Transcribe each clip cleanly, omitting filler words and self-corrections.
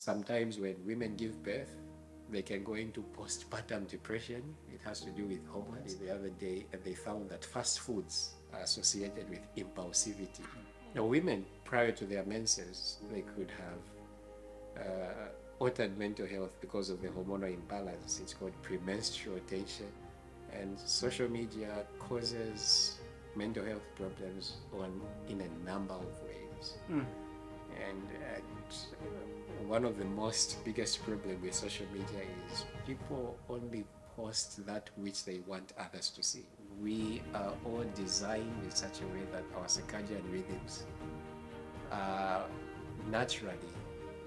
Sometimes when women give birth, they can go into postpartum depression. It has to do with hormones. The other day, they found that fast foods are associated with impulsivity. Now, women prior to their menses, they could have altered mental health because of the hormonal imbalance. It's called premenstrual tension. And social media causes mental health problems in a number of ways. And one of the most biggest problem with social media is people only post that which they want others to see. We are all designed in such a way that our circadian rhythms are naturally,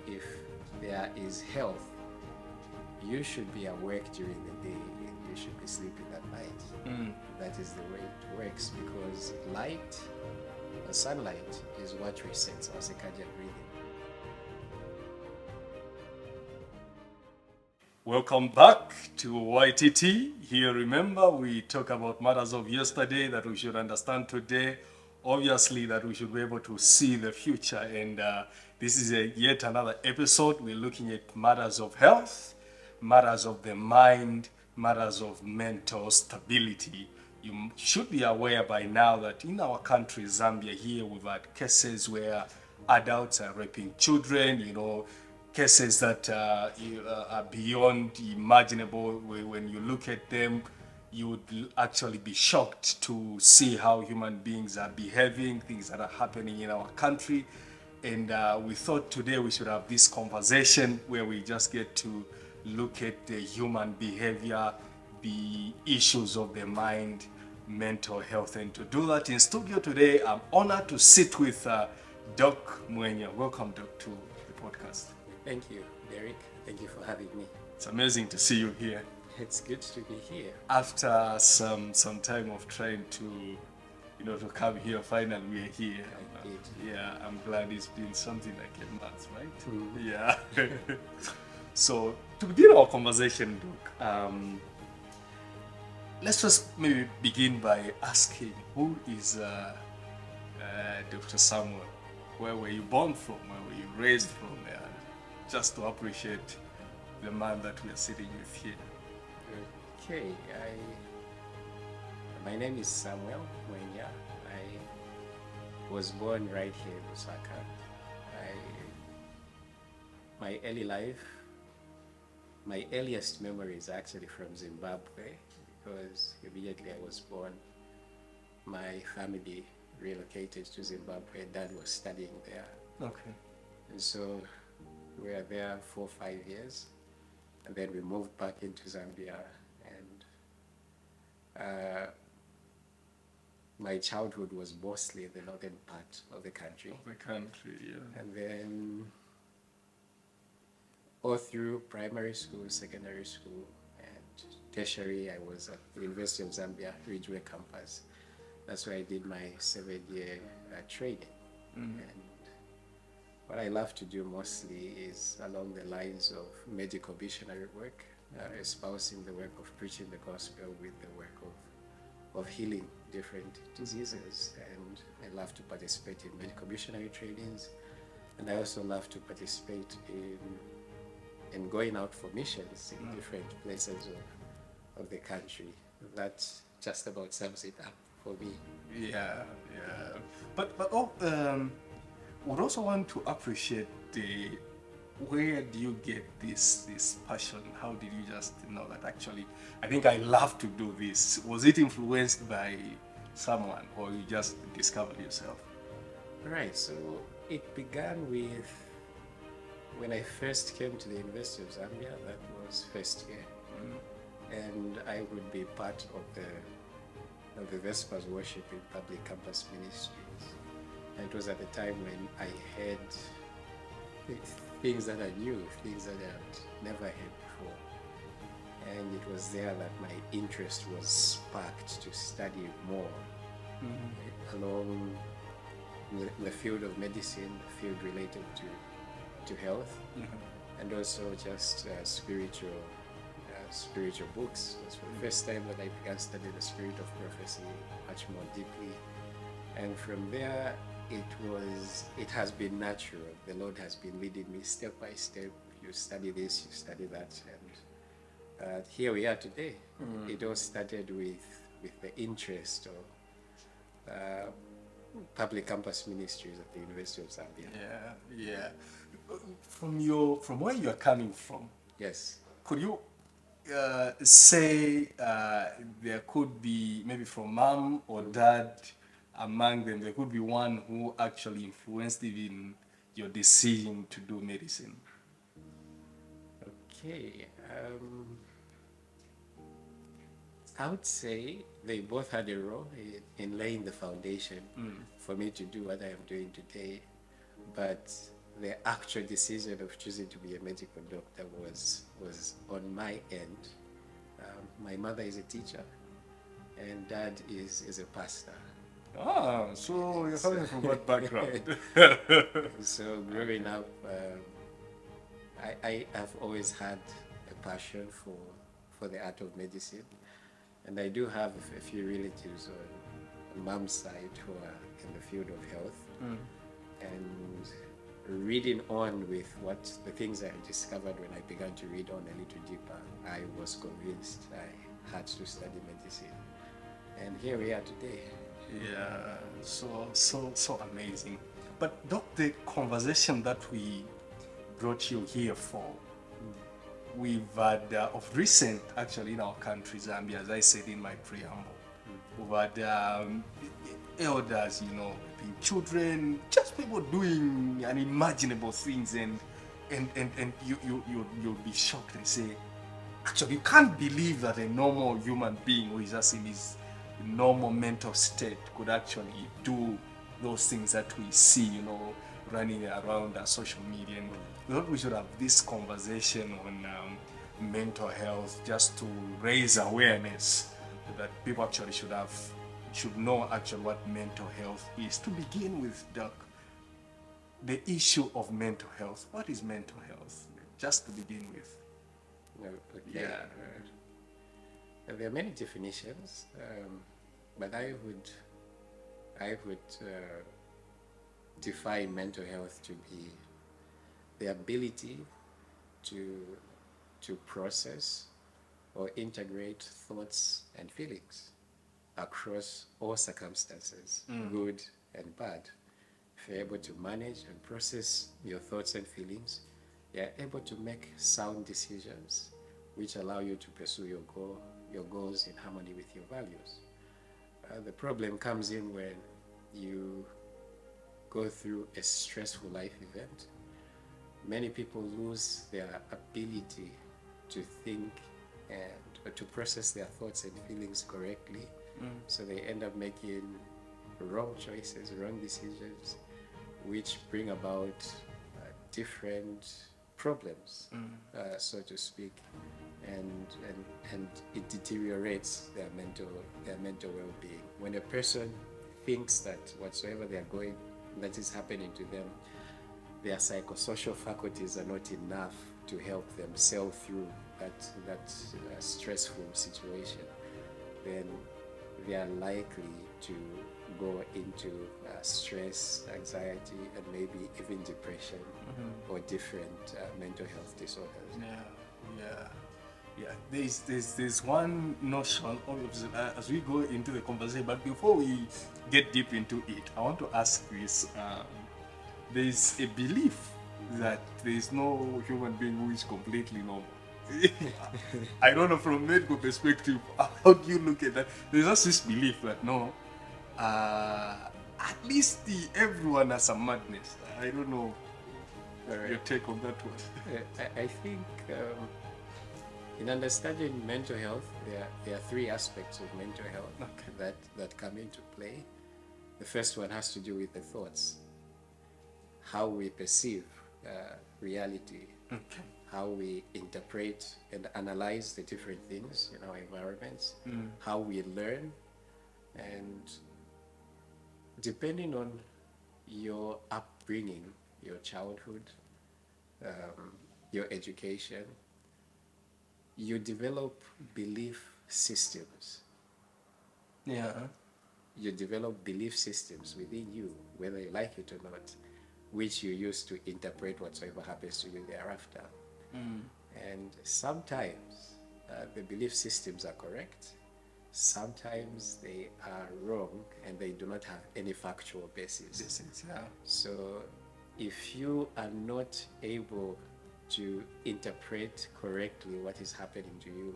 if there is health, you should be awake during the day and you should be sleeping at night. That is the way it works, because light, or sunlight, is what resets our circadian rhythm. Welcome back to YTT. Here, remember, we talk about matters of yesterday that we should understand today. Obviously, that we should be able to see the future. And this is yet another episode. We're looking at matters of health, matters of the mind, matters of mental stability. You should be aware by now that in our country, Zambia, here, we've had cases where adults are raping children, cases that are beyond imaginable. When you look at them, you would actually be shocked to see how human beings are behaving, things that are happening in our country. And we thought today we should have this conversation where we just get to look at the human behavior, the issues of the mind, mental health. And to do that in studio today, I'm honored to sit with Doc Mwenya. Welcome, Doc, to the podcast. Thank you, Derek. Thank you for having me. It's amazing to see you here. It's good to be here. After some time of trying to, to come here, finally we're here. Yeah, I'm glad it's been something like a month, right? Yeah. So to begin our conversation, Doc, let's just maybe begin by asking, who is Dr. Samuel? Where were you born from? Where were you raised from? Just to appreciate the man that we are sitting with here. Okay, my name is Samuel Mwenya. I was born right here in Lusaka. My early life, my earliest memory is actually from Zimbabwe, because immediately I was born, my family relocated to Zimbabwe. Dad was studying there. Okay. And so we were there for 5 years, and then we moved back into Zambia, and my childhood was mostly in the northern part of the country. Yeah. And then all through primary school, secondary school, and tertiary, I was at the University of Zambia, Ridgeway campus. That's where I did my 7-year training. And what I love to do mostly is along the lines of medical missionary work, espousing the work of preaching the gospel with the work of healing different diseases. And I love to participate in medical missionary trainings. And I also love to participate in going out for missions in different places of the country. That just about sums it up for me. Yeah. But would also want to appreciate where do you get this passion? How did you just know that actually I think I love to do this? Was it influenced by someone, or you just discovered yourself? Right, so it began with when I first came to the University of Zambia. That was first year. And I would be part of the Vespers worship in public campus ministries. And it was at the time when I heard things that I knew, things that I had never heard before. And it was there that my interest was sparked to study more along the field of medicine, the field related to health, and also just spiritual books. It was for the first time that I began studying the spirit of prophecy much more deeply. And from there, it has been natural. The Lord has been leading me step by step you study this, you study that, and here we are today. It all started with the interest of public campus ministries at the University of Zambia. Yeah. From where you are coming from, Yes. could you say there could be maybe from mom or dad among them, there could be one who actually influenced even your decision to do medicine? Okay. I would say they both had a role in laying the foundation for me to do what I am doing today. But the actual decision of choosing to be a medical doctor was on my end. My mother is a teacher, and dad is a pastor. So you're coming from what background? So growing up, I have always had a passion for the art of medicine, and I do have a few relatives on mom's side who are in the field of health. And reading on with what the things I discovered when I began to read on a little deeper, I was convinced I had to study medicine, and here we are today. Yeah, so amazing. But Doc, the conversation that we brought you here for, we've had of recent, actually, in our country, Zambia, as I said in my preamble, we've had elders, being children, just people doing unimaginable things, and you'll be shocked and say, actually, you can't believe that a normal human being who is just in his normal mental state could actually do those things that we see, running around our social media. And we thought we should have this conversation on mental health, just to raise awareness that people actually should know actually what mental health is. To begin with, Doc, the issue of mental health. What is mental health? Just to begin with. Okay. Yeah. There are many definitions, but I would define mental health to be the ability to process or integrate thoughts and feelings across all circumstances, good and bad. If you're able to manage and process your thoughts and feelings, you're able to make sound decisions which allow you to pursue your goals in harmony with your values. The problem comes in when you go through a stressful life event. Many people lose their ability to think and to process their thoughts and feelings correctly. So they end up making wrong choices, wrong decisions, which bring about different problems, so to speak, and it deteriorates their mental well-being. When a person thinks that whatsoever they are going, that is happening to them, their psychosocial faculties are not enough to help them sail through that stressful situation, then they are likely to go into stress, anxiety, and maybe even depression or different mental health disorders. Yeah. There's one notion, obviously, as we go into the conversation, but before we get deep into it, I want to ask this. There's a belief that there's no human being who is completely normal. I don't know, from medical perspective, how do you look at that? There's just this belief that no, at least everyone has some madness. I don't know your take on that one. I think in understanding mental health, there are three aspects of mental health that come into play. The first one has to do with the thoughts, how we perceive reality, how we interpret and analyze the different things in our environments, how we learn, and depending on your upbringing, your childhood, your education, you develop belief systems. Yeah. You develop belief systems within you, whether you like it or not, which you use to interpret whatsoever happens to you thereafter. And sometimes the belief systems are correct, sometimes they are wrong, and they do not have any factual basis. This is, yeah. So if you are not able to interpret correctly what is happening to you,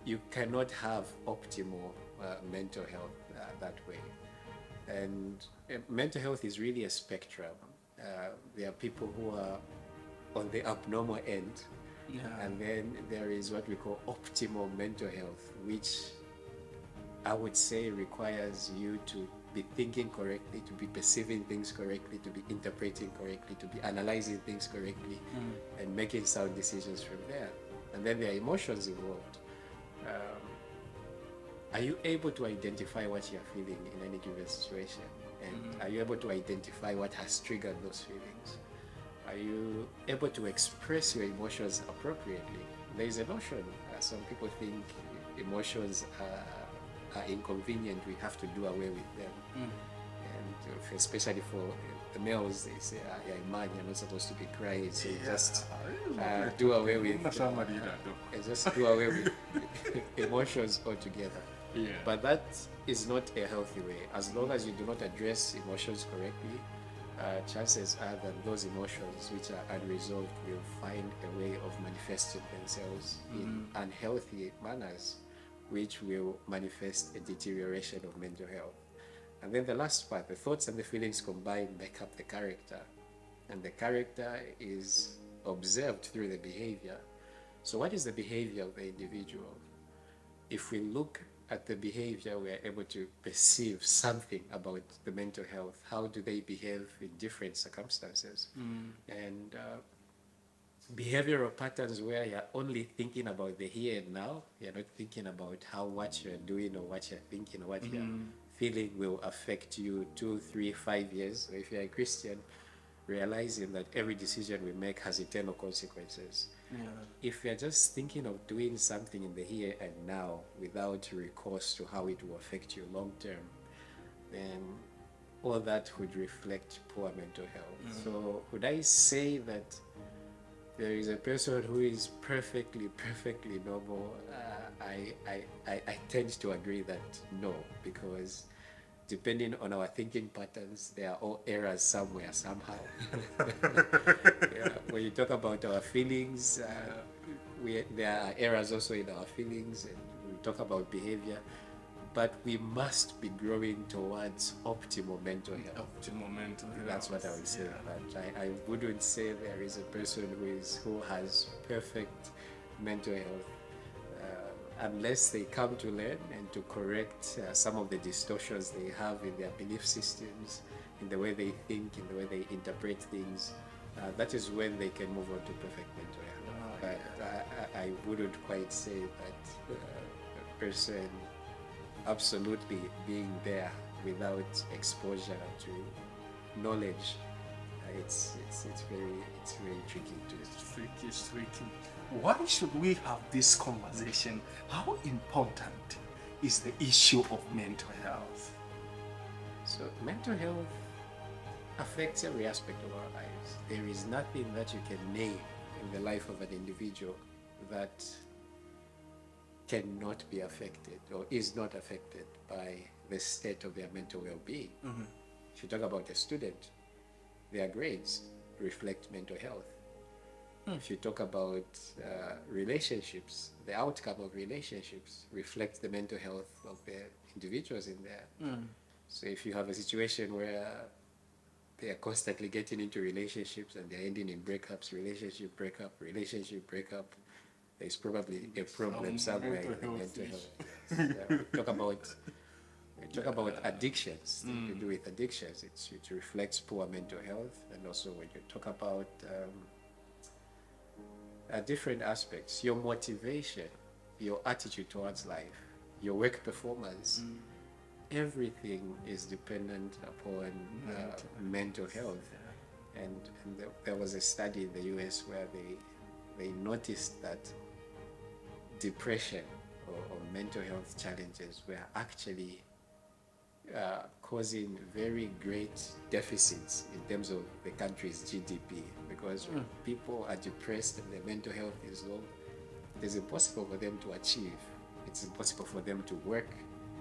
you cannot have optimal mental health that way. And mental health is really a spectrum. There are people who are on the abnormal end, and then there is what we call optimal mental health, which I would say requires you to be thinking correctly, to be perceiving things correctly, to be interpreting correctly, to be analyzing things correctly, and making sound decisions from there. And then there are emotions involved. Are you able to identify what you're feeling in any given situation? And are you able to identify what has triggered those feelings? Are you able to express your emotions appropriately? There is a notion, some people think emotions are inconvenient, we have to do away with them. And especially for the males, they say, yeah, man, you're not supposed to be crying, so you just do away with just do away with emotions altogether. Yeah. But that is not a healthy way. As long as you do not address emotions correctly, chances are that those emotions which are unresolved will find a way of manifesting themselves in unhealthy manners, which will manifest a deterioration of mental health. And then the last part, the thoughts and the feelings combined make up the character. And the character is observed through the behavior. So what is the behavior of the individual? If we look at the behavior, we are able to perceive something about the mental health. How do they behave in different circumstances? And behavioral patterns where you're only thinking about the here and now, you're not thinking about how what you're doing or what you're thinking or what you're feeling will affect you 2, 3, 5 years. So if you're a Christian, realizing that every decision we make has eternal consequences. If you're just thinking of doing something in the here and now without recourse to how it will affect you long term, then all that would reflect poor mental health. So would I say that there is a person who is perfectly normal? I tend to agree that no, because depending on our thinking patterns, there are all errors somewhere, somehow. When you talk about our feelings, there are errors also in our feelings, and we talk about behavior, but we must be growing towards optimal mental health. Optimal mental health. That's what I would say. But I wouldn't say there is a person who has perfect mental health. Unless they come to learn and to correct some of the distortions they have in their belief systems, in the way they think, in the way they interpret things, that is when they can move on to perfect mental health. But I wouldn't quite say that a person absolutely being there without exposure to knowledge. It's very tricky to. It's tricky. Why should we have this conversation? How important is the issue of mental health? So mental health affects every aspect of our lives. There is nothing that you can name in the life of an individual that cannot be affected or is not affected by the state of their mental well-being. If you talk about a student, their grades reflect mental health. If you talk about relationships, the outcome of relationships reflects the mental health of the individuals in there. So if you have a situation where they are constantly getting into relationships and they're ending in breakups, relationship breakup, there's probably a problem somewhere in the mental health. Talk about addictions, to do with addictions, it reflects poor mental health. And also when you talk about different aspects, your motivation, your attitude towards life, your work performance, everything is dependent upon mental health. And there was a study in the US where they noticed that depression or mental health challenges were actually causing very great deficits in terms of the country's GDP, because because when people are depressed and their mental health is low, it is impossible for them to achieve. It's impossible for them to work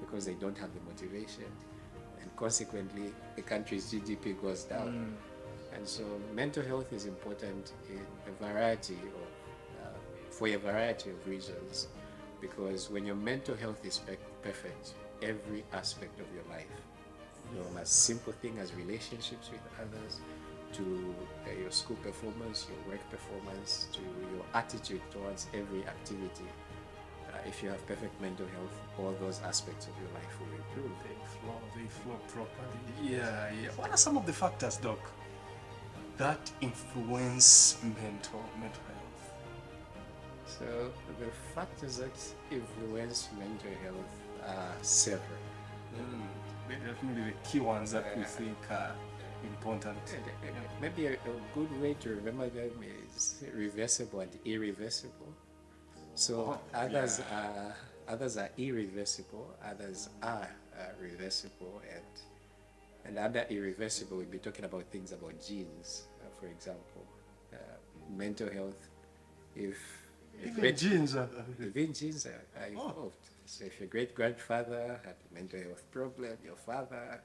because they don't have the motivation, and consequently the country's GDP goes down. And so mental health is important in a variety of for a variety of reasons, because when your mental health is perfect, every aspect of your life, from a simple thing as relationships with others, to your school performance, your work performance, to your attitude towards every activity, if you have perfect mental health, all those aspects of your life will improve. They flow properly. Yeah, yeah. What are some of the factors, Doc, that influence mental health? So the factors that influence mental health are several. Definitely the key ones that we think are important. Maybe a good way to remember them is reversible and irreversible. So others are irreversible, others are reversible, and under irreversible, we'll be talking about things about genes, for example, mental health. Even genes are involved. So if your great grandfather had a mental health problem, your father,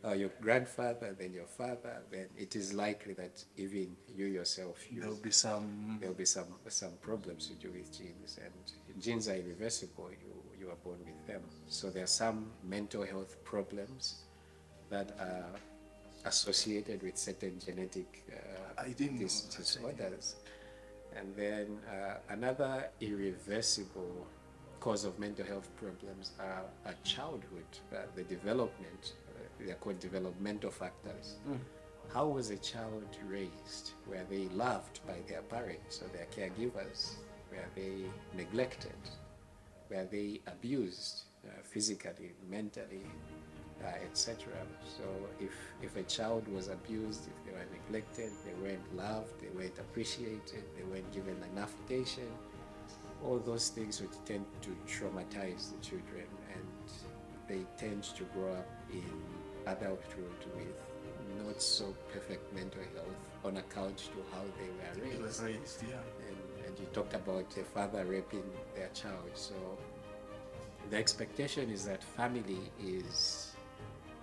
or your grandfather, then your father, then it is likely that even you yourself, there'll be some problems to do with genes, and genes are irreversible. You are born with them. So there are some mental health problems that are associated with certain genetic disorders. And then another irreversible cause of mental health problems are childhood, the development. They're called developmental factors. How was a child raised? Were they loved by their parents or their caregivers? Were they neglected? Were they abused physically, mentally, etc.? So if a child was abused, if they were neglected, they weren't loved, they weren't appreciated, they weren't given enough attention, all those things would tend to traumatize the children, and they tend to grow up in adulthood with not so perfect mental health on account to how they were raised. And you talked about a father raping their child. So the expectation is that family is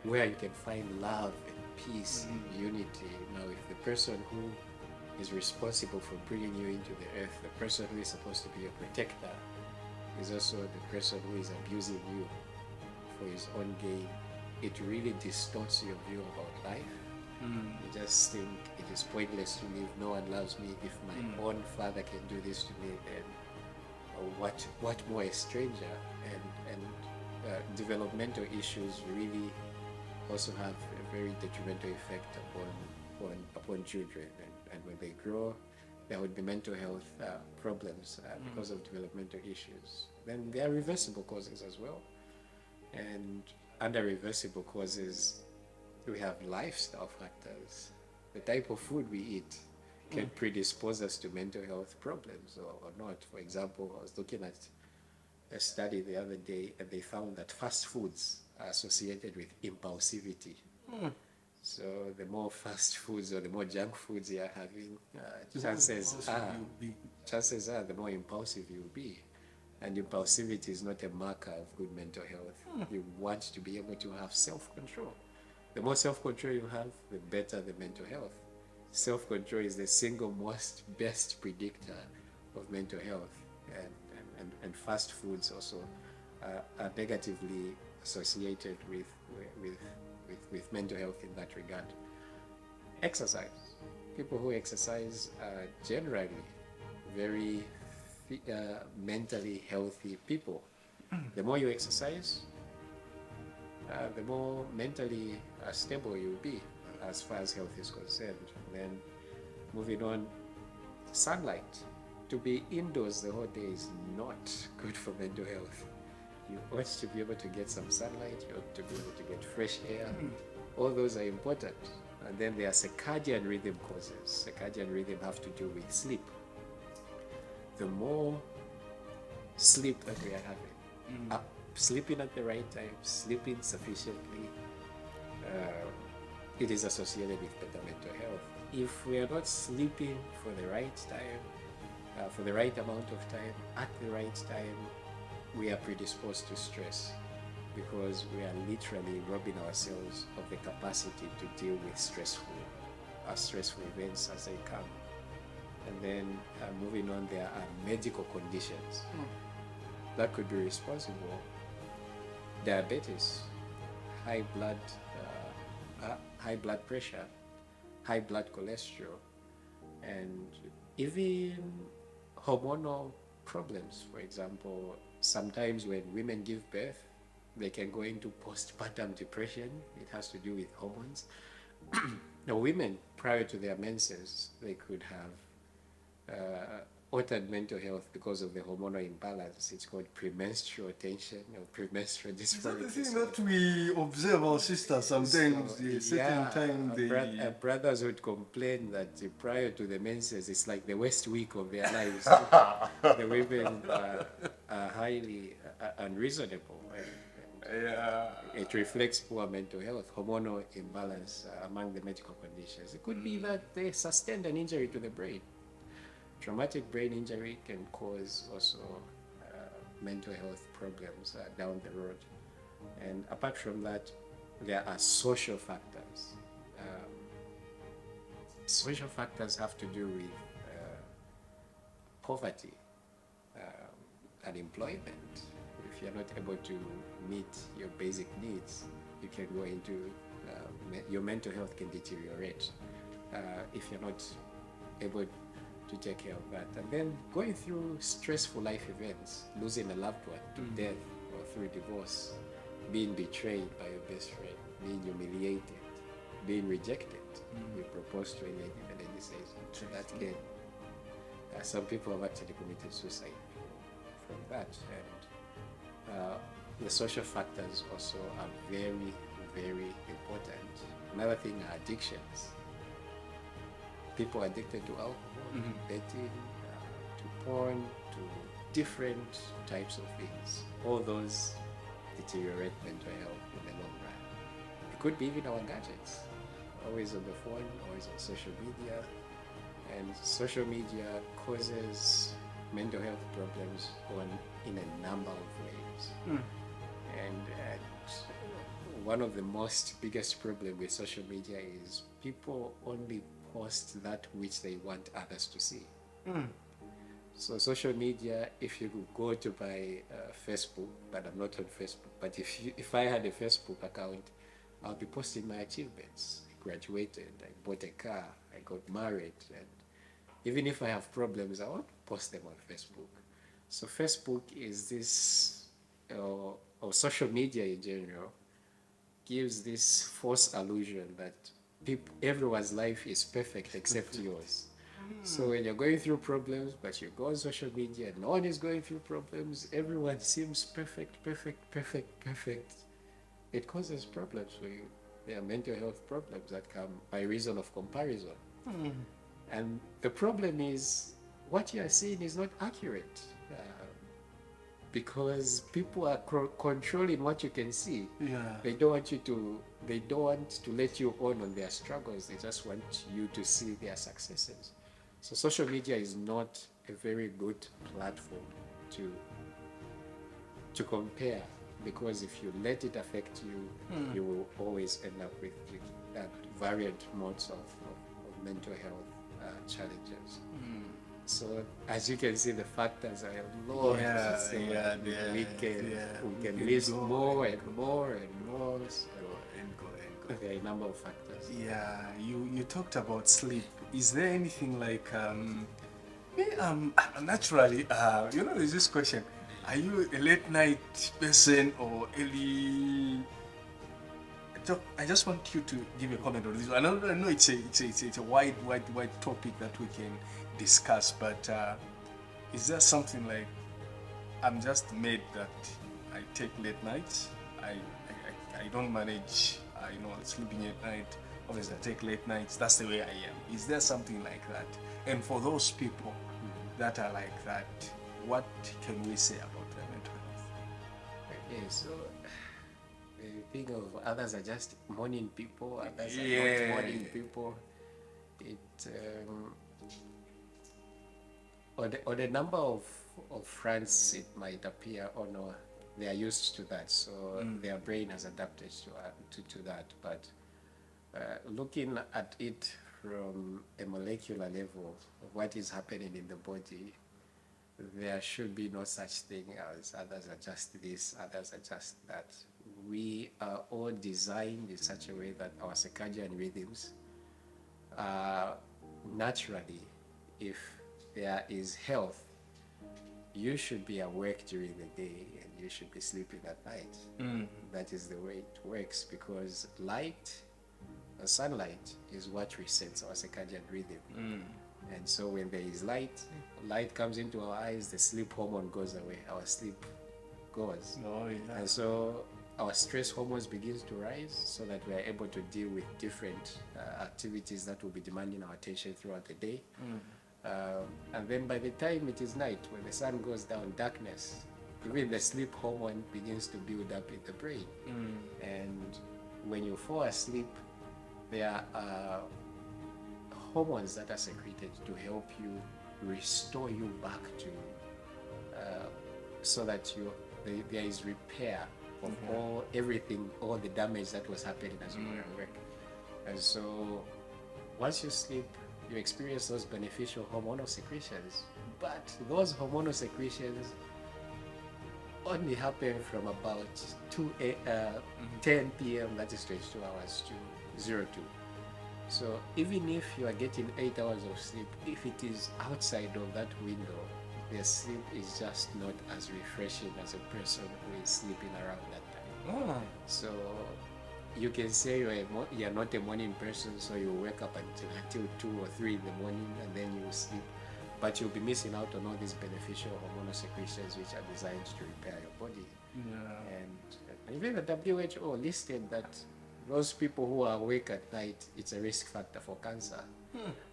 where you can find love and peace and unity. Now, if the person who is responsible for bringing you into the earth, the person who is supposed to be your protector, is also the person who is abusing you for his own gain, it really distorts your view about life. You just think it is pointless to live. No one loves me. If my own father can do this to me, then what more a stranger? And developmental issues really also have a very detrimental effect upon children. And when they grow, there would be mental health problems because of developmental issues. Then there are reversible causes as well. And under reversible causes, we have lifestyle factors. The type of food we eat can predispose us to mental health problems or not. For example, I was looking at a study the other day, and they found that fast foods are associated with impulsivity. So the more fast foods or the more junk foods you are having, chances are the more impulsive you will be. And impulsivity is not a marker of good mental health. You want to be able to have self-control. The more self-control you have, the better the mental health. Self-control is the single most best predictor of mental health. And fast foods also are negatively associated with mental health in that regard. Exercise. People who exercise are generally very mentally healthy people. The more you exercise, the more mentally stable you'll be as far as health is concerned. And then moving on, sunlight. To be indoors the whole day is not good for mental health. You ought to be able to get some sunlight, you ought to be able to get fresh air. All those are important. And then there are circadian rhythm causes. Circadian rhythm have to do with sleep. The more sleep that we are having, sleeping at the right time, sleeping sufficiently, it is associated with better mental health. if we are not sleeping for the right time, for the right amount of time, at the right time, we are predisposed to stress because we are literally robbing ourselves of the capacity to deal with stressful events as they come. And then moving on, there are medical conditions that could be responsible. Diabetes, high blood, high blood pressure, high blood cholesterol, and even hormonal problems. For example, sometimes when women give birth, they can go into postpartum depression. It has to do with hormones. Now, women prior to their menses, they could have altered mental health because of the hormonal imbalance. It's called premenstrual tension or premenstrual Is that dysphoria. the thing that we observe our sisters sometimes? So, A certain time they. brothers would complain that prior to the menses, it's like the worst week of their lives. The women are highly unreasonable. Yeah. It reflects poor mental health, hormonal imbalance among the medical conditions. It could be that they sustained an injury to the brain. Traumatic brain injury can cause also mental health problems down the road. And apart from that, there are social factors. Social factors have to do with poverty, unemployment. If you're not able to meet your basic needs, you can go into your mental health can deteriorate if you're not able to take care of that. And then going through stressful life events, losing a loved one to death or through divorce, being betrayed by your best friend, being humiliated, being rejected. You propose to a lady and the lady says, so that can. Some people have actually committed suicide from that. And the social factors also are very, very important. Another thing are addictions. People addicted to alcohol, betting, to porn, to different types of things. All those deteriorate mental health in the long run. It could be even our gadgets, always on the phone, always on social media. And social media causes mental health problems in a number of ways. And one of the biggest problem with social media is people only post that which they want others to see. So social media, if you could go to my Facebook, but I'm not on Facebook, but if I had a Facebook account, I'll be posting my achievements. I graduated, I bought a car, I got married, and even if I have problems, I won't post them on Facebook. So Facebook is this, or social media in general, gives this false illusion that everyone's life is perfect except yours. So when you're going through problems, but you go on social media and no one is going through problems, everyone seems perfect. It causes problems for you. There are mental health problems that come by reason of comparison. And the problem is what you are seeing is not accurate because people are controlling what you can see. Yeah. They don't want to let you on their struggles. They just want you to see their successes. So social media is not a very good platform to compare, because if you let it affect you, you will always end up with varied modes of mental health challenges. So as you can see, the factors are a lot. We can list more and more and more. So there are a number of factors. Yeah, you talked about sleep. Is there anything like naturally there's this question: are you a late night person or early? I just want you to give a comment on this. I know it's a wide topic that we can discuss, but is there something like I'm just made that I take late nights? I don't manage sleeping at night. Obviously, I take late nights. That's the way I am. Is there something like that? And for those people that are like that, what can we say about their mental health? Okay, so the thing of others are just morning people, others are not morning people. it on the number of fronts it might appear, oh no, they are used to that, so their brain has adapted to that. But looking at it from a molecular level of what is happening in the body, there should be no such thing as others are just this, others are just that. We are all designed in such a way that our circadian rhythms are naturally, if there is health, you should be awake during the day and you should be sleeping at night. That is the way it works, because sunlight is what resets our circadian rhythm. And so when there is light comes into our eyes, the sleep hormone goes away, our sleep goes. Oh, yeah. And so our stress hormones begins to rise, so that we are able to deal with different activities that will be demanding our attention throughout the day. And then by the time it is night, when the sun goes down, darkness, even the sleep hormone begins to build up in the brain. And when you fall asleep, there are hormones that are secreted to help you restore you back to so that there is repair of all the damage that was happening as you were awake. And so once you sleep, you experience those beneficial hormonal secretions, but those hormonal secretions only happen from about 10 p.m., that is 22 hours, to 02. So even if you are getting 8 hours of sleep, if it is outside of that window, the sleep is just not as refreshing as a person who is sleeping around that time. So you can say you're not a morning person, so you wake up until 2 or 3 in the morning and then you sleep, but you'll be missing out on all these beneficial hormonal secretions which are designed to repair your body. And even the WHO listed that those people who are awake at night, it's a risk factor for cancer.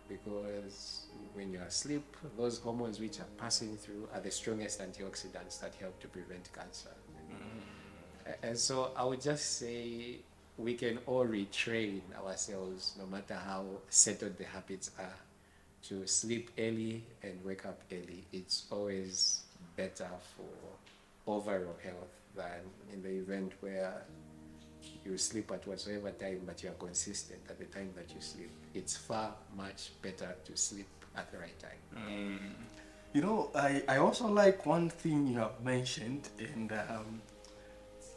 Because when you're asleep, those hormones which are passing through are the strongest antioxidants that help to prevent cancer. And so I would just say we can all retrain ourselves, no matter how settled the habits are, to sleep early and wake up early. It's always better for overall health than in the event where you sleep at whatsoever time, but you are consistent at the time that you sleep. It's far much better to sleep at the right time. You know, I also like one thing you have mentioned, and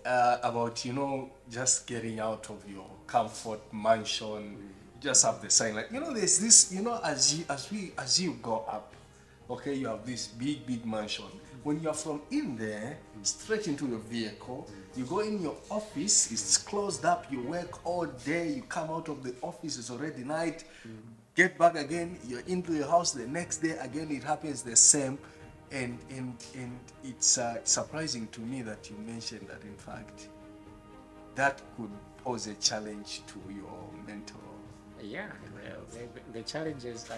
about, you know, just getting out of your comfort mansion. Just have the sign, like, you know, there's this, you know, as you go up, okay, you have this big mansion. When you're from in there straight into your vehicle, you go in your office, it's closed up, you work all day, you come out of the office, it's already night, get back again, you're into your house the next day, again it happens the same. And it's surprising to me that you mentioned that, in fact, that could pose a challenge to your mental. Yeah, the challenges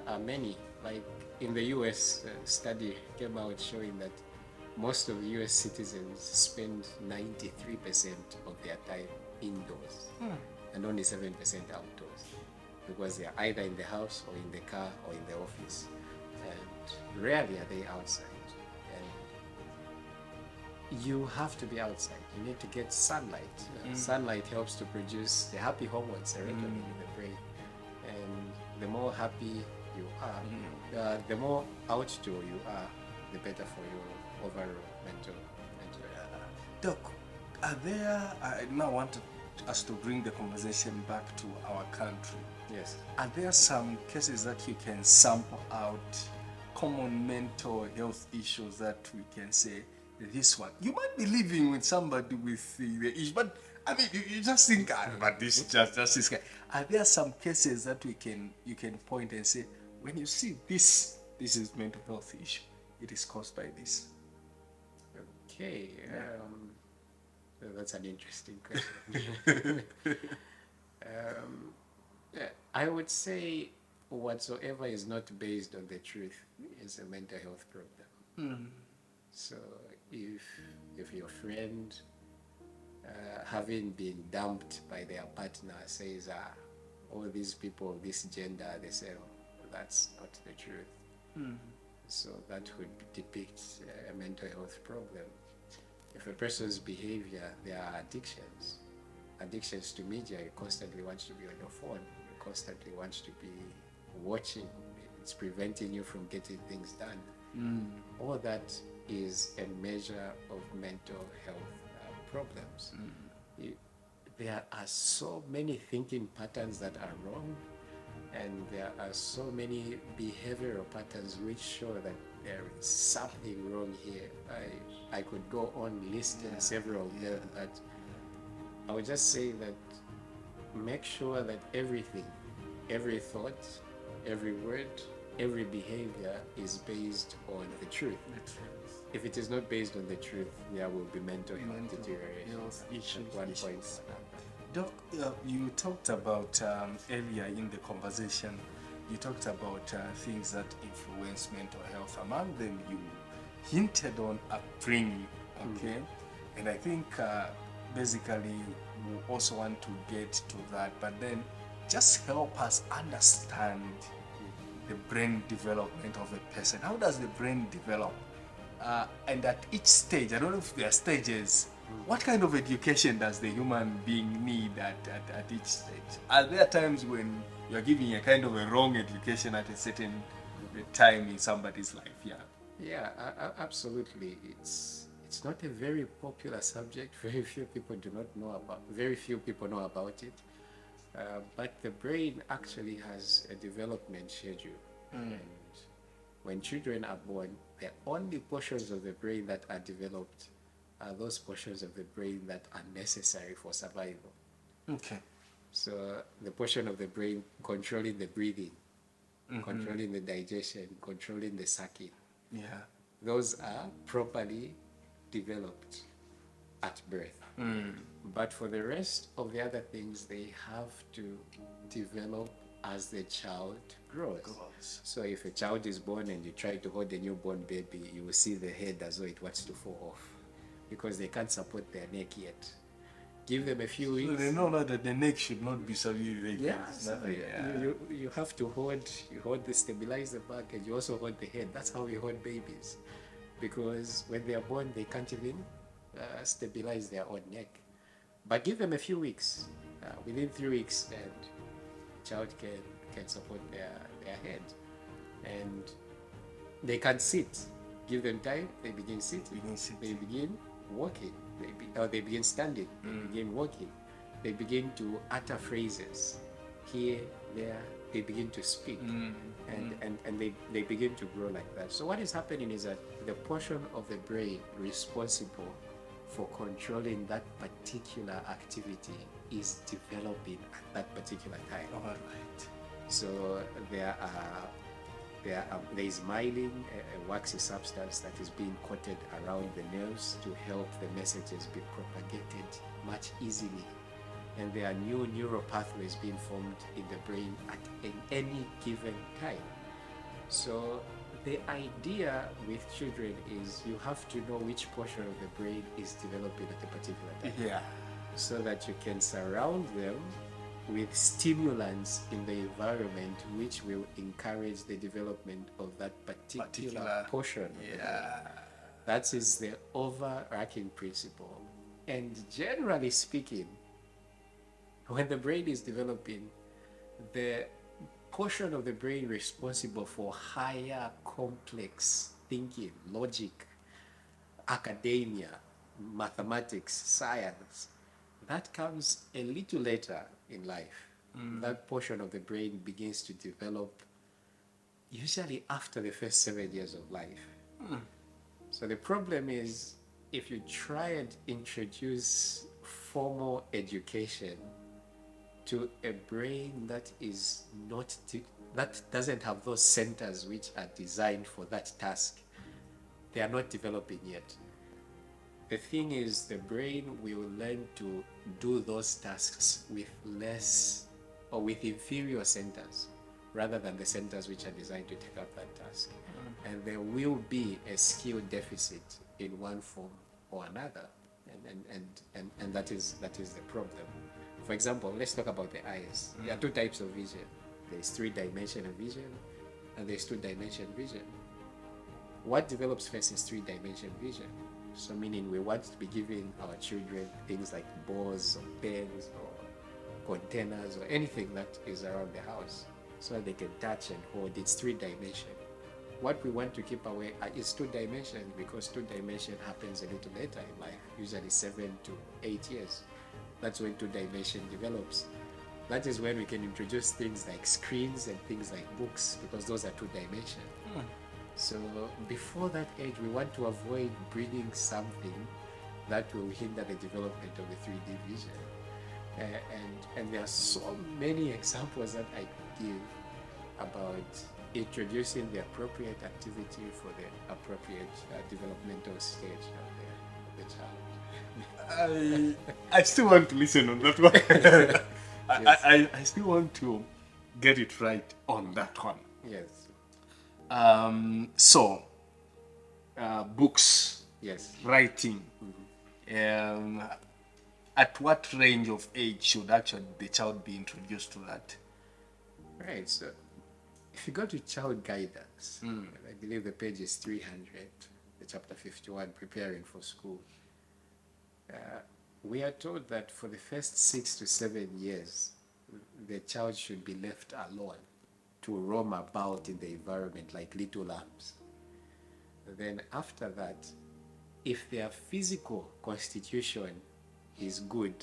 are many. Like in the US, study came out showing that most of US citizens spend 93% of their time indoors and only 7% outdoors, because they are either in the house or in the car or in the office, and rarely are they outside. And you have to be outside. You need to get sunlight. Sunlight helps to produce the happy hormones, serotonin in the brain, and the more happy you are, the more outdoor you are, the better for your overall mental health. Doc, are there, I now want us to bring the conversation back to our country. Yes. Are there some cases that you can sample out, common mental health issues that we can say, this one? You might be living with somebody with the issue, but I mean, you just think, but this just this guy. Are there some cases that you can point and say, when you see this is mental health issue, it is caused by this? Okay, that's an interesting question. I would say whatsoever is not based on the truth is a mental health problem. So if your friend, having been dumped by their partner, says, all these people of this gender are the same. That's not the truth. So that would depict a mental health problem. If a person's behavior, there are addictions to media. You constantly want to be on your phone. You constantly want to be watching. It's preventing you from getting things done. All that is a measure of mental health problems. There are so many thinking patterns that are wrong, and there are so many behavioral patterns which show that there is something wrong here. I could go on listing several of them, but I would just say that make sure that everything, every thought, every word, every behavior is based on the truth. If it is not based on the truth, there will be mental health deterioration at one point or another. Doc, you talked about earlier in the conversation, you talked about things that influence mental health. Among them, you hinted on upbringing, okay? And I think basically you also want to get to that, but then just help us understand the brain development of a person. How does the brain develop? And at each stage, I don't know if there are stages, what kind of education does the human being need at each stage? Are there times when you're giving a kind of a wrong education at a certain time in somebody's life? Yeah, absolutely. It's not a very popular subject. Very few people know about it. But the brain actually has a development schedule. And when children are born, the only portions of the brain that are developed are those portions of the brain that are necessary for survival. Okay. So the portion of the brain controlling the breathing, controlling the digestion, controlling the sucking, those are properly developed at birth. But for the rest of the other things, they have to develop as the child grows. So if a child is born and you try to hold a newborn baby, you will see the head as though it wants to fall off because they can't support their neck yet. Give them a few weeks. So they know that the neck should not be severely You have to stabilize the back, and you also hold the head. That's how we hold babies, because when they are born, they can't even stabilize their own neck. But give them a few weeks. Within 3 weeks, and child can support their head, and they can sit. Give them time, they begin sitting, they begin walking, they begin standing, they begin walking, they begin to utter phrases here, there, they begin to speak, and they begin to grow like that. So what is happening is that the portion of the brain responsible for controlling that particular activity is developing at that particular time. All right. So there is myelin, a waxy substance that is being coated around the nerves to help the messages be propagated much easily. And there are new neural pathways being formed in the brain at any given time. So the idea with children is you have to know which portion of the brain is developing at a particular time. So that you can surround them with stimulants in the environment which will encourage the development of that particular portion. That is the overarching principle. And generally speaking, when the brain is developing, the portion of the brain responsible for higher complex thinking, logic, academia, mathematics, science, that comes a little later in life. That portion of the brain begins to develop usually after the first 7 years of life. So the problem is, if you try and introduce formal education to a brain that is not that doesn't have those centers which are designed for that task, they are not developing yet. The thing is, the brain will learn to do those tasks with less or with inferior centers rather than the centers which are designed to take up that task. And there will be a skill deficit in one form or another. And that is the problem. For example, let's talk about the eyes. There are two types of vision. There's three-dimensional vision and there's two-dimensional vision. What develops first is three-dimensional vision. So meaning we want to be giving our children things like balls or pens or containers or anything that is around the house so that they can touch and hold. It's three-dimensional. What we want to keep away is two-dimensional, because two-dimension happens a little later in life, usually 7 to 8 years. That's when two-dimension develops. That is when we can introduce things like screens and things like books, because those are two-dimensional. So before that age, we want to avoid bringing something that will hinder the development of the 3D vision. And there are so many examples that I could give about introducing the appropriate activity for the appropriate developmental stage of the child. I still want to listen on that one. Yes. I still want to get it right on that one. Yes. So, books, Yes. writing. At what range of age should actually the child be introduced to that? Right. So if you go to child guidance, I believe the page is 300, the chapter 51, preparing for school. We are told that for the first 6 to 7 years, the child should be left alone to roam about in the environment like little lambs. Then after that, if their physical constitution is good,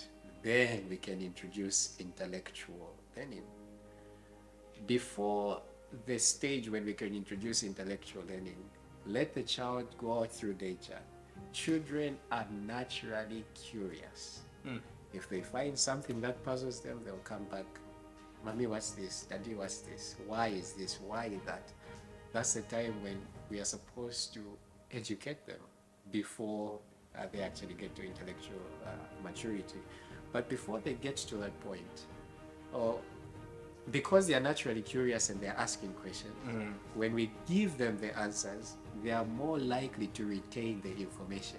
then we can introduce intellectual learning. Before the stage when we can introduce intellectual learning, let the child go out through nature. Children are naturally curious. If they find something that puzzles them, they'll come back. Mommy, what's this? Daddy, what's this? Why is this? Why is that? That's the time when we are supposed to educate them before they actually get to intellectual maturity. But before they get to that point, or because they are naturally curious and they're asking questions, when we give them the answers, they are more likely to retain the information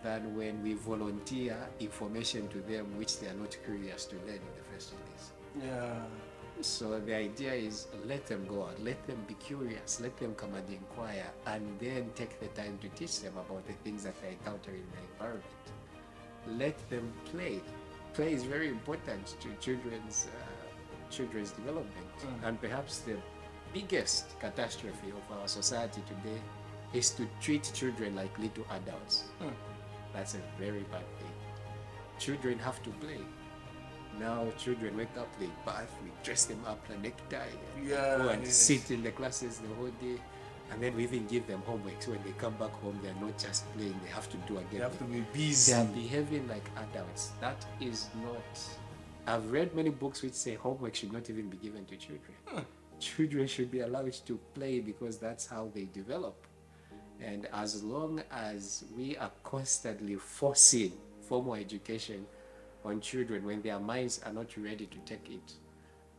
than when we volunteer information to them which they are not curious to learn in the first place. Yeah. So the idea is let them go out, let them be curious, let them come and inquire, and then take the time to teach them about the things that they encounter in the environment. Let them play. Play is very important to children's development. And perhaps the biggest catastrophe of our society today is to treat children like little adults. That's a very bad thing. Children have to play. Now children wake up, they bath, we dress them up in a necktie, go and sit in the classes the whole day, and then we even give them homework. So when they come back home, they're not just playing, they have to do again. They have to be busy. They're behaving like adults. That is not... I've read many books which say homework should not even be given to children. Children should be allowed to play because that's how they develop. And as long as we are constantly forcing formal education on children when their minds are not ready to take it,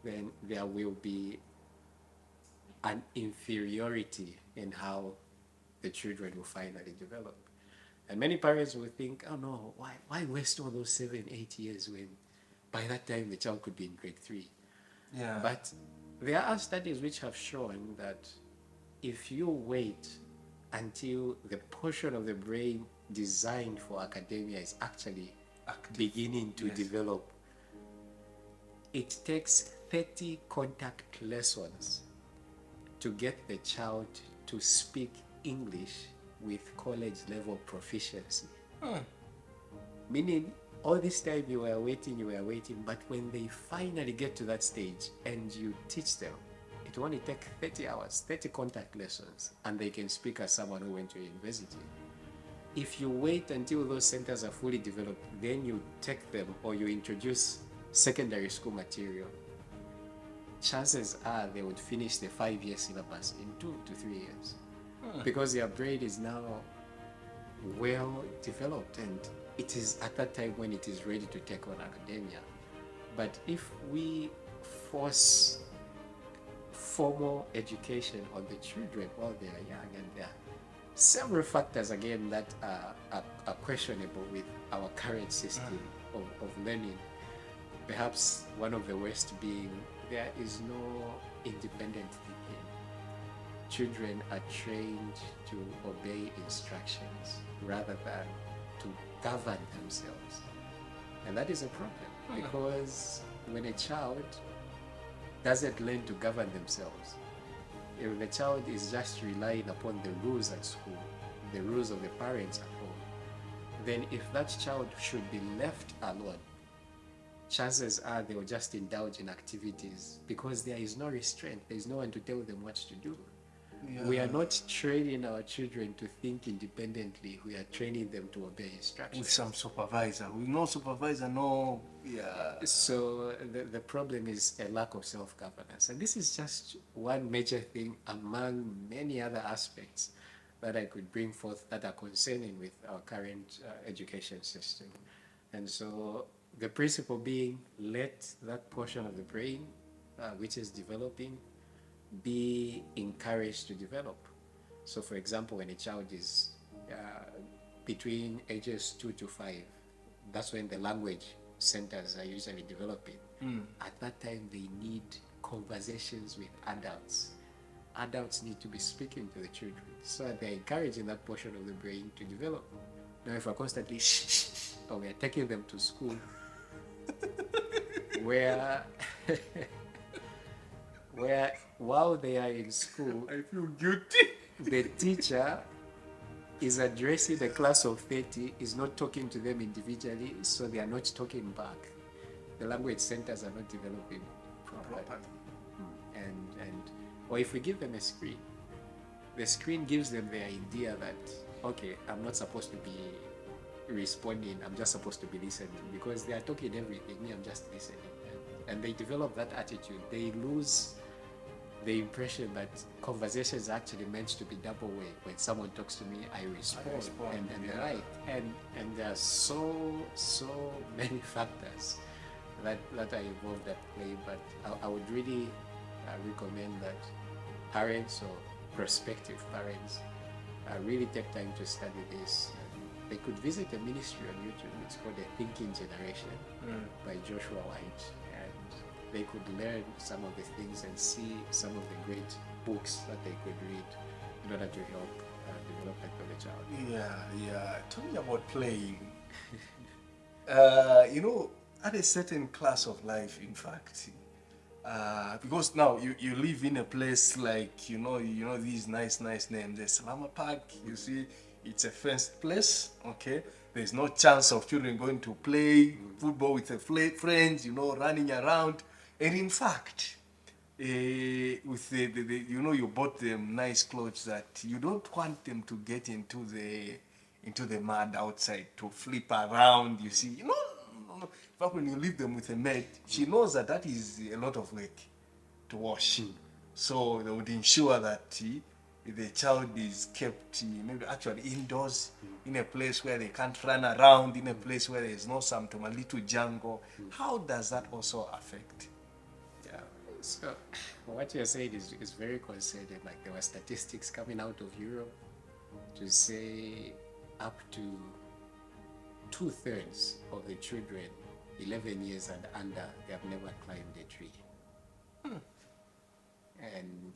then there will be an inferiority in how the children will finally develop. And many parents will think, oh no, why waste all those 7, 8 years when by that time the child could be in grade 3? Yeah. But there are studies which have shown that if you wait until the portion of the brain designed for academia is actually beginning to develop, it takes 30 contact lessons to get the child to speak English with college level proficiency. Meaning all this time you were waiting, but when they finally get to that stage and you teach them, it will only take 30 hours, 30 contact lessons, and they can speak as someone who went to university. If you wait until those centers are fully developed, then you take them or you introduce secondary school material, chances are they would finish the 5-year syllabus in 2 to 3 years. Because their brain is now well developed, and it is at that time when it is ready to take on academia. But if we force formal education on the children while they are young, and there are several factors again that are questionable with our current system of learning, Perhaps one of the worst being there is no independent thinking. Children are trained to obey instructions rather than to govern themselves. And that is a problem because when a child doesn't learn to govern themselves, if the child is just relying upon the rules at school, the rules of the parents at home, then if that child should be left alone, chances are they will just indulge in activities because there is no restraint. There is no one to tell them what to do. Yeah. We are not training our children to think independently. We are training them to obey instructions. With some supervisor. With no supervisor, no. Yeah. So the problem is a lack of self-governance. And this is just one major thing among many other aspects that I could bring forth that are concerning with our current education system. And so the principle being, let that portion of the brain which is developing be encouraged to develop. So for example, when a child is between ages 2 to 5, that's when the language centers are usually developing. At that time, they need conversations with adults. Adults need to be speaking to the children, so they're encouraging that portion of the brain to develop. Now, if we're constantly or we're taking them to school where where while they are in school, I feel guilty. the teacher is addressing the class of 30, is not talking to them individually, so they are not talking back. The language centers are not developing properly. Or if we give them a screen, the screen gives them the idea that, okay, I'm not supposed to be responding, I'm just supposed to be listening, because they are talking everything, me, I'm just listening. And they develop that attitude. They lose the impression that conversations are actually meant to be double way. When someone talks to me, I respond. And yeah. they're right. And there are so many factors that are involved at play. But I would really recommend that parents or prospective parents really take time to study this. They could visit a ministry on YouTube. It's called The Thinking Generation by Joshua White. They could learn some of the things and see some of the great books that they could read in order to help development of the child. Yeah. Tell me about playing. At a certain class of life, in fact, because now you live in a place like you know these nice names. There's Salama Park. You see, it's a fenced place. Okay. There's no chance of children going to play football with their friends, running around. And in fact, with the you bought them nice clothes that you don't want them to get into the mud outside to flip around. You see, in fact, when you leave them with a maid, she knows that is a lot of work to wash. So they would ensure that the child is kept maybe actually indoors, in a place where they can't run around, in a place where there is no symptom, a little jungle. How does that also affect? Yeah. So what you're saying is very concerning. Like there were statistics coming out of Europe to say up to 2/3 of the children 11 years and under, they have never climbed a tree. And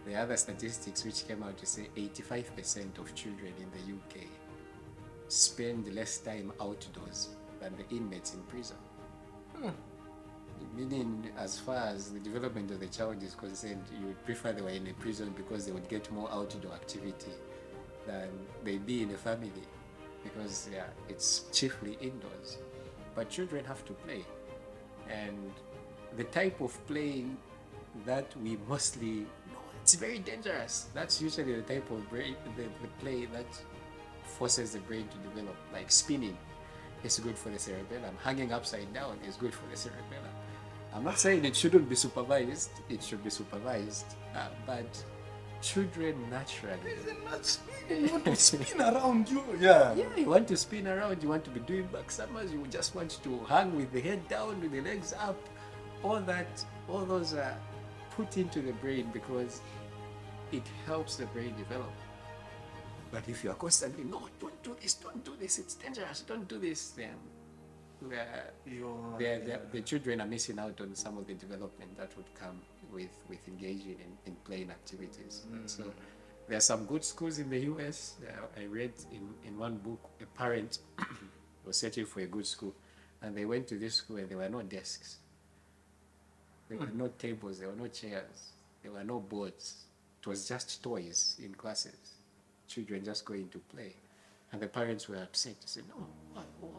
the other statistics which came out to say 85% of children in the UK spend less time outdoors than the inmates in prison. Meaning, as far as the development of the child is concerned, you would prefer they were in a prison because they would get more outdoor activity than they be in a family, because it's chiefly indoors. But children have to play, and the type of playing that we mostly know, it's very dangerous. That's usually the type of brain, the play that forces the brain to develop, like spinning. It's good for the cerebellum. Hanging upside down is good for the cerebellum. I'm not saying it shouldn't be supervised. It should be supervised, but children naturally. You want to spin around you. Yeah, you want to spin around. You want to be doing backsummers. You just want to hang with the head down, with the legs up. All those are put into the brain because it helps the brain develop. But if you are constantly, no, don't do this, it's dangerous, don't do this, then the children are missing out on some of the development that would come with engaging in playing activities. And so there are some good schools in the US. I read in one book, a parent was searching for a good school, and they went to this school and there were no desks. There were no tables, there were no chairs, there were no boards. It was just toys in classes, children just going to play. And the parents were upset. They said, no,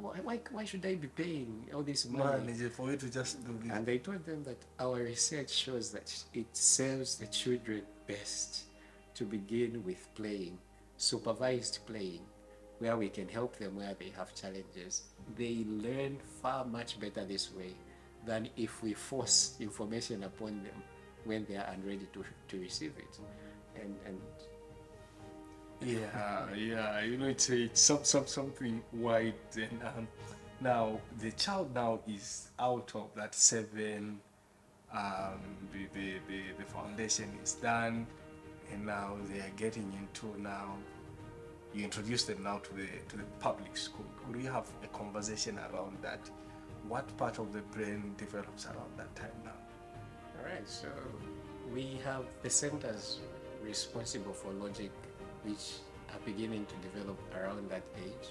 why should I be paying all this money? Manager, for you to just do this. And they told them that our research shows that it serves the children best to begin with playing, supervised playing, where we can help them where they have challenges. They learn far much better this way than if we force information upon them when they are unready to receive it. And yeah, you know, it's something wide. And now the child now is out of that 7. The foundation is done, and now they are getting into now. You introduce them now to the public school. Could we have a conversation around that? What part of the brain develops around that time now? all right, so we have the centers responsible for logic, which are beginning to develop around that age.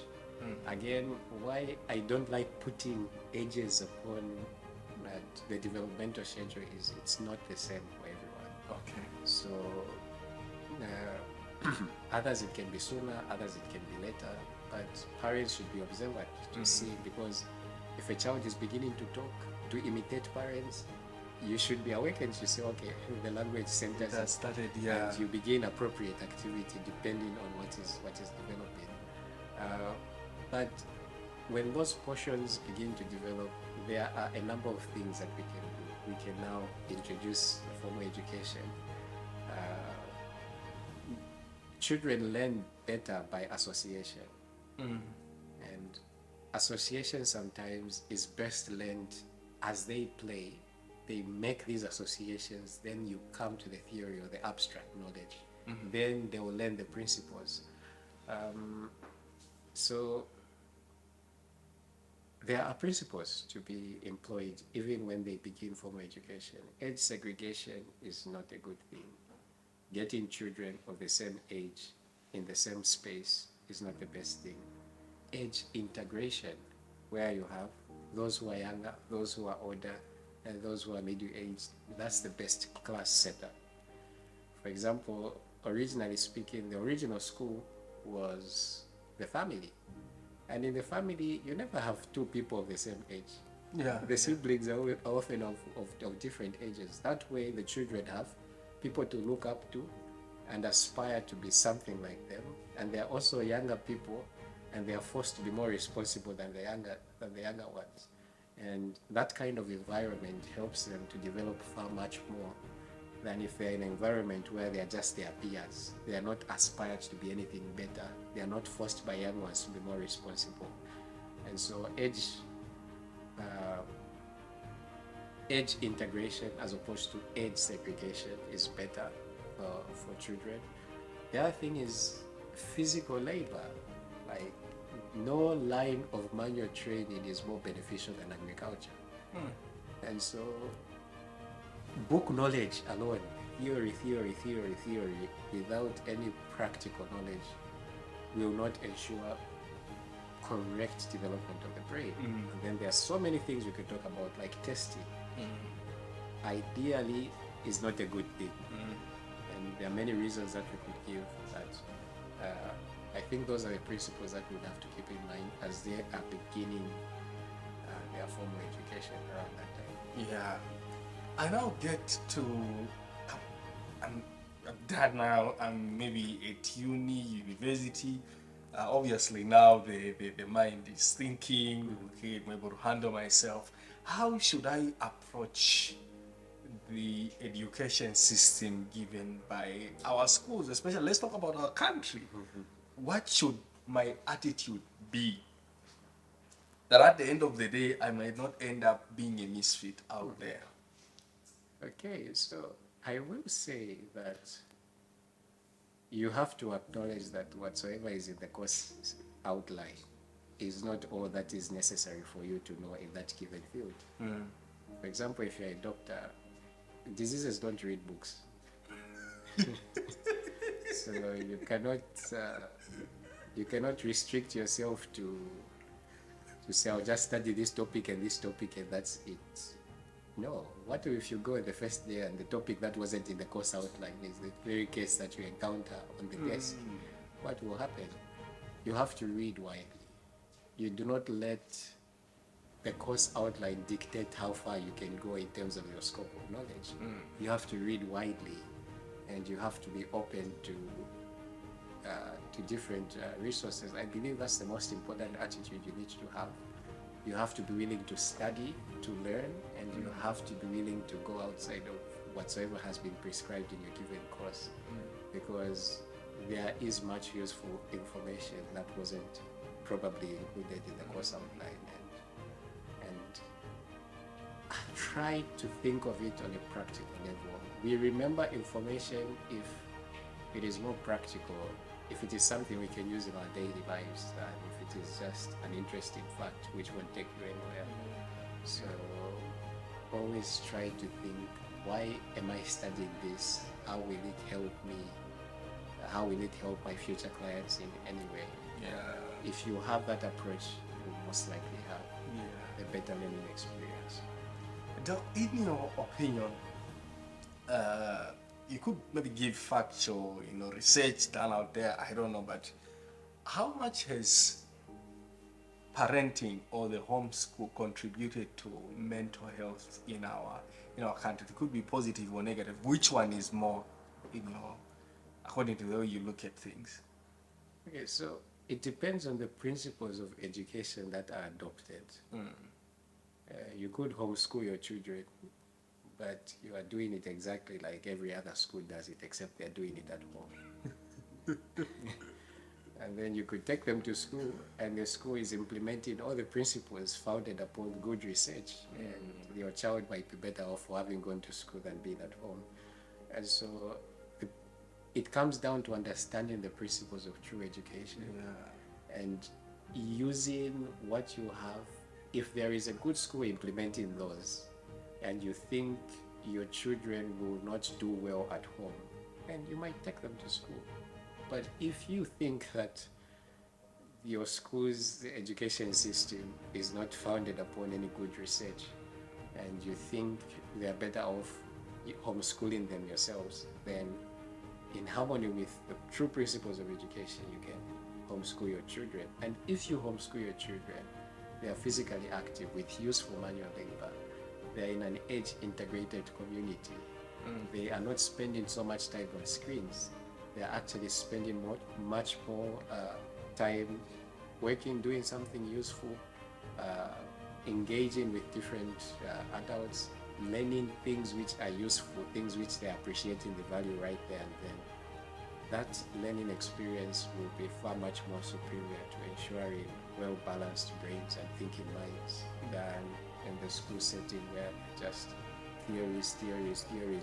Again, why I don't like putting ages upon that the developmental schedule is it's not the same for everyone. Okay. So others it can be sooner, others it can be later, but parents should be observant to see, because if a child is beginning to talk, to imitate parents, you should be awakened to say, okay, the language centers That started, yeah. and you begin appropriate activity depending on what is developing. But when those portions begin to develop, there are a number of things that we can do. We can now introduce formal education. Children learn better by association. And association sometimes is best learned as they play. They make these associations, then you come to the theory or the abstract knowledge. Then they will learn the principles. So there are principles to be employed even when they begin formal education. Age segregation is not a good thing. Getting children of the same age in the same space is not the best thing. Age integration, where you have those who are younger, those who are older, and those who are middle-aged, that's the best class setup. For example, originally speaking, the original school was the family. And in the family, you never have two people of the same age. Yeah. The siblings are often of different ages. That way, the children have people to look up to and aspire to be something like them. And they are also younger people, and they are forced to be more responsible than the younger ones. And that kind of environment helps them to develop far much more than if they're in an environment where they are just their peers. They are not aspired to be anything better. They are not forced by young ones to be more responsible. And so age integration as opposed to age segregation is better for children. The other thing is physical labor. Like, no line of manual training is more beneficial than agriculture. And so book knowledge alone, theory, without any practical knowledge will not ensure correct development of the brain. And then there are so many things we could talk about, like testing. Ideally is not a good thing. And there are many reasons that we could give, but I think those are the principles that we have to keep in mind as they are beginning their formal education around that time. Yeah. I now get to, I'm done now, I'm maybe at university. Obviously now the mind is thinking, okay, I'm able to handle myself. How should I approach the education system given by our schools, especially, let's talk about our country. What should my attitude be? That at the end of the day, I might not end up being a misfit out there. Okay, so I will say that you have to acknowledge that whatsoever is in the course outline is not all that is necessary for you to know in that given field. For example, if you're a doctor, diseases don't read books. So you cannot restrict yourself to say, I'll just study this topic and that's it. No. What if you go in the first day and the topic that wasn't in the course outline is the very case that you encounter on the desk? What will happen? You have to read widely. You do not let the course outline dictate how far you can go in terms of your scope of knowledge. You have to read widely, and you have to be open to different resources. I believe that's the most important attitude you need to have. You have to be willing to study, to learn, and you have to be willing to go outside of whatsoever has been prescribed in your given course, because there is much useful information that wasn't probably included in the course outline, and try to think of it on a practical level. We remember information if it is more practical, if it is something we can use in our daily lives, than if it is just an interesting fact which won't take you anywhere. So always try to think, why am I studying this? How will it help me? How will it help my future clients in any way? If you have that approach, you will most likely have a better learning experience. Doc, in your opinion, you could maybe give factual, research done out there, I don't know, but how much has parenting or the homeschool contributed to mental health in our country? It could be positive or negative. Which one is more, according to the way you look at things? Okay, so it depends on the principles of education that are adopted. You could homeschool your children, but you are doing it exactly like every other school does it, except they're doing it at home. And then you could take them to school, and the school is implementing all the principles founded upon good research, and your child might be better off for having gone to school than being at home. And so it comes down to understanding the principles of true education and using what you have. If there is a good school implementing those, and you think your children will not do well at home, then you might take them to school. But if you think that your school's education system is not founded upon any good research, and you think they're better off homeschooling them yourselves, then in harmony with the true principles of education, you can homeschool your children. And if you homeschool your children, they are physically active with useful manual labor. They are in an age-integrated community. They are not spending so much time on screens. They are actually spending much more time working, doing something useful, engaging with different adults, learning things which are useful, things which they are appreciating the value right there and then. That learning experience will be far much more superior to ensuring well-balanced brains and thinking minds than in the school setting where just theories,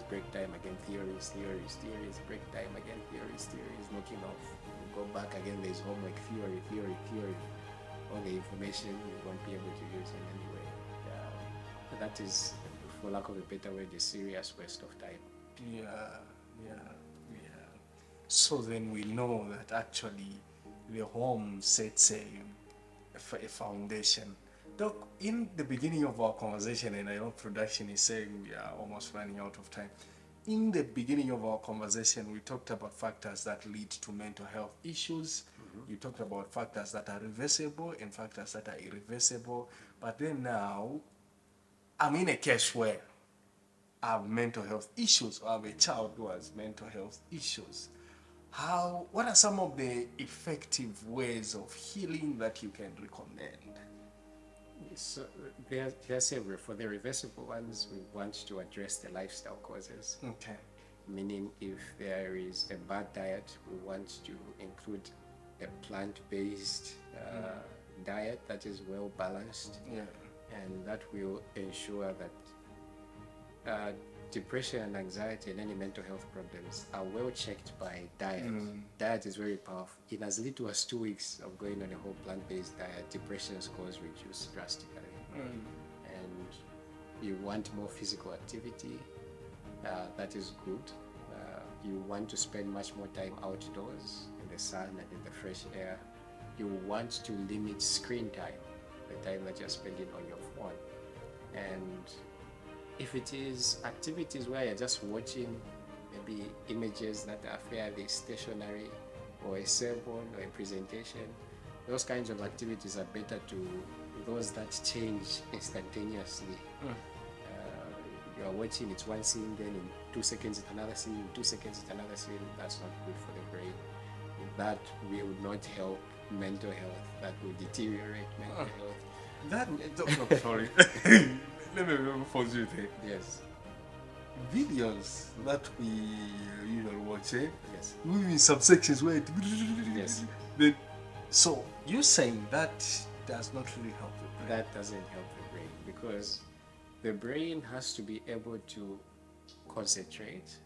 break time again, theories, break time again, theories, knocking off. You go back again, there's homework, theory. All the information you won't be able to use in any way. That is, for lack of a better word, a serious waste of time. So then we know that actually the home sets a foundation. Doc, in the beginning of our conversation, and I know production is saying we are almost running out of time. In the beginning of our conversation, we talked about factors that lead to mental health issues. You talked about factors that are reversible and factors that are irreversible. But then now, I'm in a case where I have mental health issues, or I have a child who has mental health issues. What are some of the effective ways of healing that you can recommend? So there are several. For the reversible ones, we want to address the lifestyle causes. Okay. Meaning, if there is a bad diet, we want to include a plant-based diet that is well balanced, and that will ensure that depression and anxiety and any mental health problems are well checked by diet. Diet is very powerful. In as little as 2 weeks of going on a whole plant-based diet, depression scores reduce drastically. And you want more physical activity, that is good. You want to spend much more time outdoors in the sun and in the fresh air. You want to limit screen time, the time that you're spending on your phone. And if it is activities where you're just watching maybe images that are fairly stationary, or a sermon or a presentation, those kinds of activities are better to those that change instantaneously. You are watching, it's one scene, then in 2 seconds it's another scene, in 2 seconds it's another scene. That's not good for the brain. That will not help mental health. That will deteriorate mental health. Sorry. Let me pause you there. Yes. Videos that we usually watch, Yes. moving subsections where it Yes. then, so you're saying that does not really help the brain. That doesn't help the brain, because the brain has to be able to concentrate,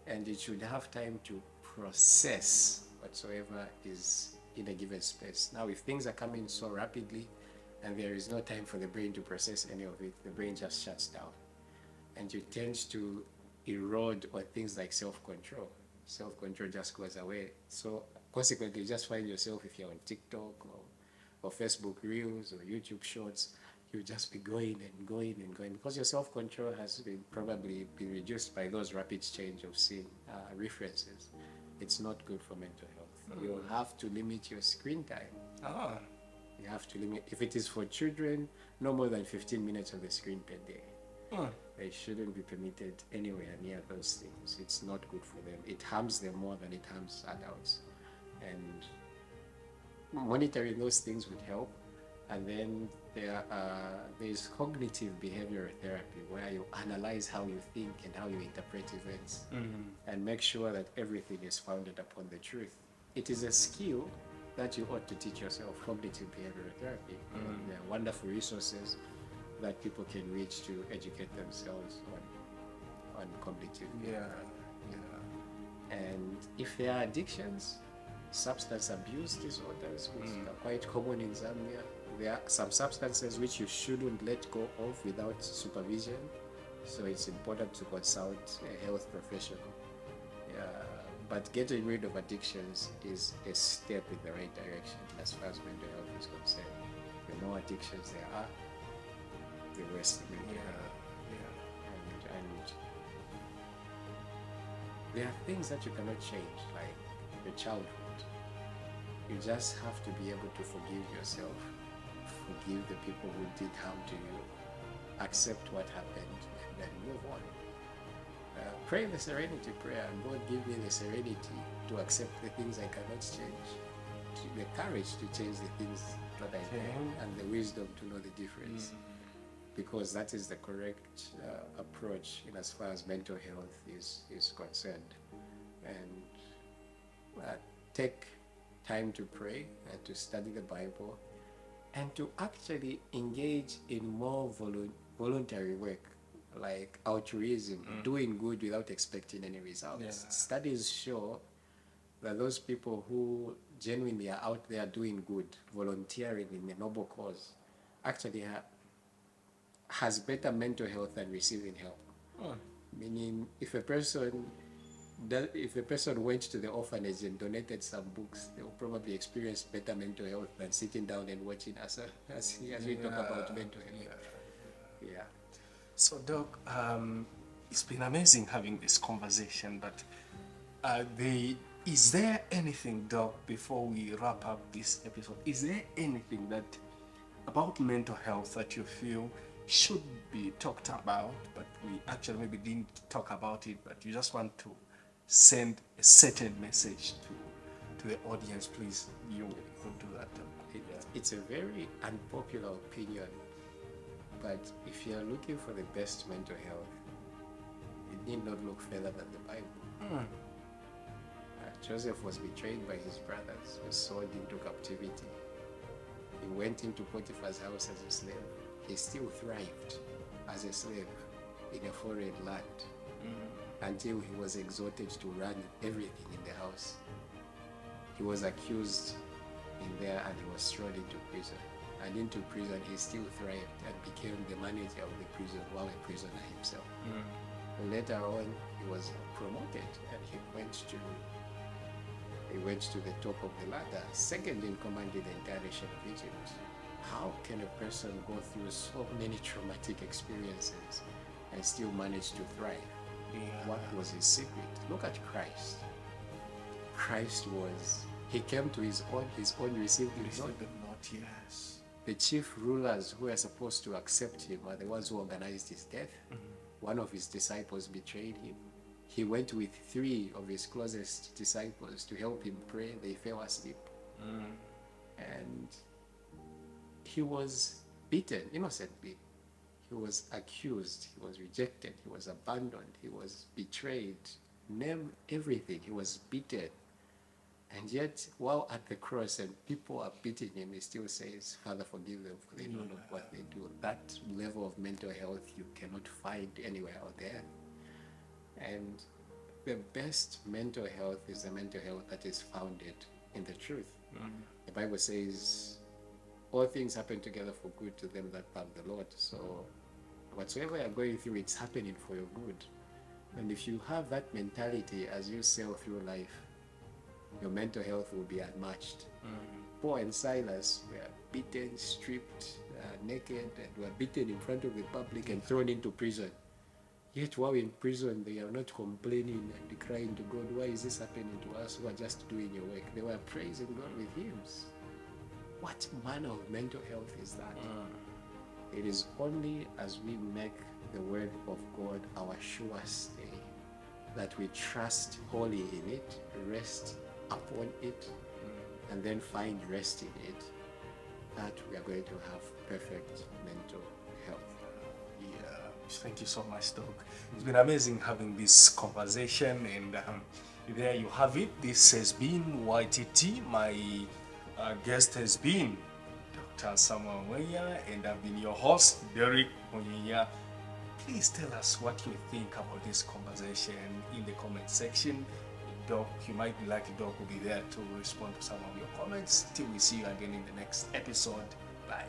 and it should have time to process whatsoever is in a given space. Now, if things are coming so rapidly and there is no time for the brain to process any of it, the brain just shuts down, and you tend to erode on things like self-control. Self-control just goes away. So consequently, you just find yourself, if you're on TikTok or Facebook Reels or YouTube Shorts, you just be going and going and going, because your self-control has probably been reduced by those rapid change of scene references. It's not good for mental health. You'll have to limit your screen time. You have to limit, if it is for children, no more than 15 minutes of the screen per day. They shouldn't be permitted anywhere near those things. It's not good for them. It harms them more than it harms adults. And monitoring those things would help. And then there's cognitive behavioral therapy, where you analyze how you think and how you interpret events, and make sure that everything is founded upon the truth. It is a skill that you ought to teach yourself, cognitive behavioral therapy. There are wonderful resources that people can reach to educate themselves on cognitive behavior. And if there are addictions, substance abuse disorders, which are quite common in Zambia, there are some substances which you shouldn't let go of without supervision. So it's important to consult a health professional. But getting rid of addictions is a step in the right direction as far as mental health is concerned. The more addictions there are, the worse the mental health. And there are things that you cannot change, like your childhood. You just have to be able to forgive yourself, forgive the people who did harm to you, accept what happened, and then move on. Pray the serenity prayer. God, give me the serenity to accept the things I cannot change, the courage to change the things that I can, and the wisdom to know the difference. Because that is the correct approach in as far as mental health is concerned. And take time to pray and to study the Bible, and to actually engage in more voluntary work, like altruism, doing good without expecting any results. Studies show that those people who genuinely are out there doing good, volunteering in a noble cause, actually has better mental health than receiving help. Meaning, if a person went to the orphanage and donated some books, they will probably experience better mental health than sitting down and watching as we talk about mental health. So, Doc, it's been amazing having this conversation, but is there anything, Doc, before we wrap up this episode, is there anything that about mental health that you feel should be talked about, but we actually maybe didn't talk about it, but you just want to send a certain message to the audience? Please, you could do that. It's a very unpopular opinion, but if you're looking for the best mental health, you need not look further than the Bible. Joseph was betrayed by his brothers, was sold into captivity. He went into Potiphar's house as a slave. He still thrived as a slave. in a foreign land until he was exhorted to run everything in the house. He was accused in there and he was thrown into prison. And into prison he still thrived and became the manager of the prison while a prisoner himself. Later on he was promoted and he went to the top of the ladder, second in command in the entire nation of Egypt. How can a person go through so many traumatic experiences and still manage to thrive? What was his secret? Look at Christ. He came to his own received him not. Yes. The chief rulers who were supposed to accept him are the ones who organized his death. One of his disciples betrayed him. He went with 3 of his closest disciples to help him pray. They fell asleep. And he was beaten innocently. He was accused. He was rejected. He was abandoned. He was betrayed. Name everything. He was beaten. And yet, while at the cross and people are beating him, he still says, Father, forgive them, for they know not what they do. That level of mental health you cannot find anywhere out there. And the best mental health is the mental health that is founded in the truth. The Bible says, all things happen together for good to them that love the Lord. So whatsoever you're going through, it's happening for your good. And if you have that mentality as you sail through life, your mental health will be unmatched. Paul and Silas were beaten, stripped, naked, and were beaten in front of the public and thrown into prison. Yet while in prison, they are not complaining and crying to God, why is this happening to us who are just doing your work? They were praising God with hymns. What manner of mental health is that? It is only as we make the word of God our sure stay, that we trust wholly in it, rest upon it, and then find rest in it, that we are going to have perfect mental health. Thank you so much, Doc. It's been amazing having this conversation, and there you have it. This has been YTT. My guest has been Dr. Samuel Mwenya, and I've been your host, Derek Mwenya. Please tell us what you think about this conversation in the comment section. Doc, you might be lucky, Doc will be there to respond to some of your comments. Till we see you again in the next episode. Bye.